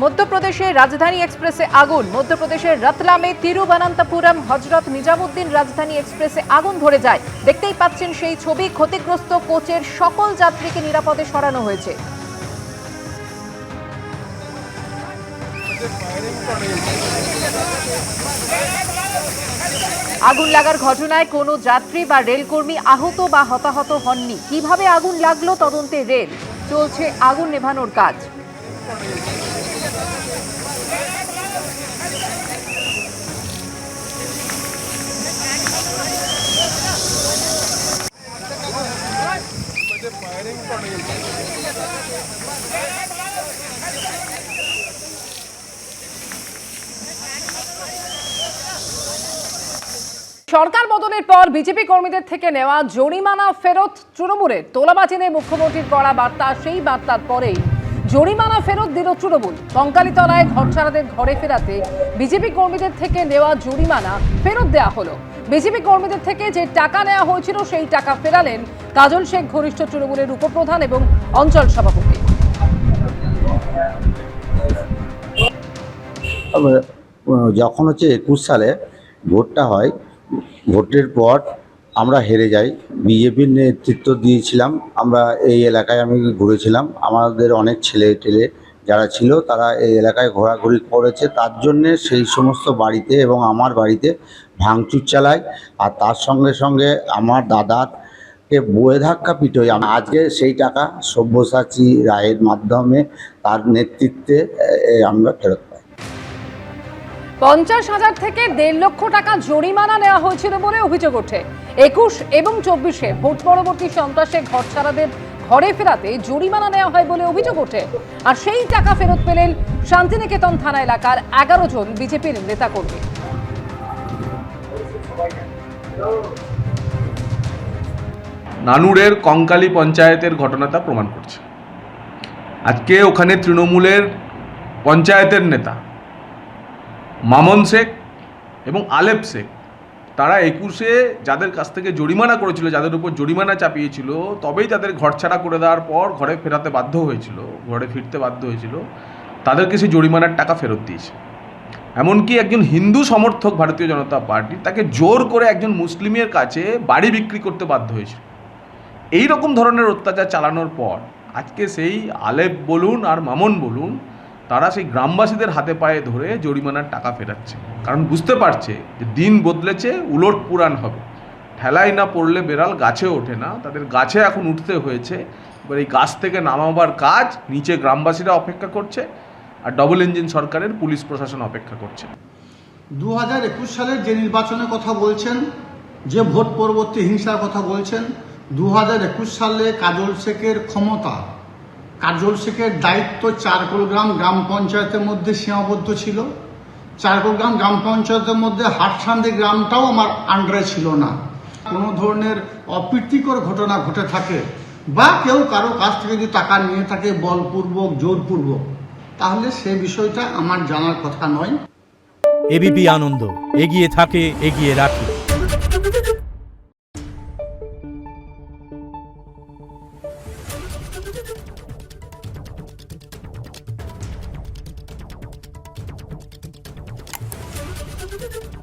মধ্যপ্রদেশের রাজধানী এক্সপ্রেসে আগুন। মধ্যপ্রদেশের রতলামে তিরুবনন্তপুরম হজরত নিজামুদ্দিন রাজধানী এক্সপ্রেসে আগুন ধরে যায়। দেখতেই পাচ্ছেন সেই ছবি। ক্ষতিগ্রস্ত কোচের সকল যাত্রীকে নিরাপদে সরানো হয়েছে। আগুন লাগার ঘটনায় কোনো যাত্রী বা রেলকর্মী আহত বা হতাহত হননি। কিভাবে আগুন লাগলো তদন্তে রেল। চলছে আগুন নেভানোর কাজ। সরকার বদলের পর বিজেপি কর্মীদের থেকে নেওয়া জরিমানা ফেরত তৃণমূলের। তোলাবাজি নিয়ে মুখ্যমন্ত্রীর কড়া বার্তা। সেই বার্তার পরেই জরিমানা ফেরত দিল তৃণমূল। কঙ্কালীতলায় ঘরছাড়াদের ঘরে ফেরাতে বিজেপি কর্মীদের থেকে নেওয়া জরিমানা ফেরত দেওয়া হলো। বিজেপি কর্মীদের থেকে যে টাকা নেওয়া হয়েছিল সেই টাকা ফেরালেন কাজল শেখ, ঘনিষ্ঠ তৃণমূলের উপপ্রধান এবং অঞ্চল সভাপতি। যখন 21 সালে ভোটটা হয়, ভোটের পর আমরা হেরে যাই। বিজেপির নেতৃত্ব দিয়েছিলাম আমরা। এই এলাকায় আমি ঘুরেছিলাম। আমাদের অনেক ছেলে টেলে যারা ছিল তারা এই এলাকায় ঘোরাঘুরি করেছে। তার জন্যে সেই সমস্ত বাড়িতে এবং আমার বাড়িতে ভাঙচুর চালায়। আর তার সঙ্গে সঙ্গে আমার দাদাকে বয়ে ধাক্কা পিটোয়। আজকে সেই টাকা সব্যসাচী রায়ের মাধ্যমে তার নেতৃত্বে আমরা ফেরত পাই। 50,000 থেকে 1.5 লক্ষ টাকা জরিমানা নেওয়া হয়েছিল বলে অভিযোগ ওঠে। 21 এবং 24-এ ভোট পরবর্তী সন্ত্রাসে ঘরছাড়াদের ঘরে ফেরাতে জরিমানা নেওয়া হয় বলে অভিযোগ ওঠে। আর সেই টাকা ফেরত পেলেন শান্তিনিকেতন থানা এলাকার 11 জন বিজেপির নেতাকর্মী। নানুরের কঙ্কালী পঞ্চায়েতের ঘটনাটা প্রমাণ করছে। আজকে ওখানে তৃণমূলের পঞ্চায়েতের নেতা মামন শেখ এবং আলেপ শেখ, তারা 21-এ যাদের কাছ থেকে জরিমানা করেছিল, যাদের উপর জরিমানা চাপিয়েছিল, তবেই তাদের ঘরছাড়া করে দেওয়ার পর ঘরে ফিরতে বাধ্য হয়েছিল, তাদেরকে সেই জরিমানার টাকা ফেরত দিয়েছে। এমনকি একজন হিন্দু সমর্থক ভারতীয় জনতা পার্টি, তাকে জোর করে একজন মুসলিমের কাছে বাড়ি বিক্রি করতে বাধ্য হয়েছিল। এই রকম ধরনের অত্যাচার চালানোর পর আজকে সেই আলেপ বলুন আর মামন বলুন, তারা সেই গ্রামবাসীদের হাতে পায়ে ধরে জরিমানার টাকা ফেরাচ্ছে। কারণ বুঝতে পারছে যে দিন বদলেছে, উলট পুরাণ হবে। ঠেলায় না পড়লে বেড়াল গাছে ওঠে না, তাদের গাছে এখন উঠতে হয়েছে। এবার এই গাছ থেকে নামাবার কাজ নিচে গ্রামবাসীরা অপেক্ষা করছে, আর ডবল ইঞ্জিন সরকারের পুলিশ প্রশাসন অপেক্ষা করছে। 2021 সালের যে নির্বাচনের কথা বলছেন, যে ভোট পরবর্তী হিংসার কথা বলছেন, 2021 সালে কাজল শেখের ক্ষমতা, কাজল শেখের দায়িত্ব চারকোলগ্রাম গ্রাম পঞ্চায়েতের মধ্যে সীমাবদ্ধ ছিল। চারকোলগ্রাম গ্রাম পঞ্চায়েতের মধ্যে হাটসান্দি গ্রামটাও আমার আন্ডারে ছিল না। কোনো ধরনের অপ্রীতিকর ঘটনা ঘটে থাকে বা কেউ কারো কাছ থেকে যদি টাকা নিয়ে থাকে বলপূর্বক, জোরপূর্বক, তাহলে সে বিষয়টা আমার জানার কথা নয়। এবিপি আনন্দ, এগিয়ে থাকে, এগিয়ে রাখে। Thank you.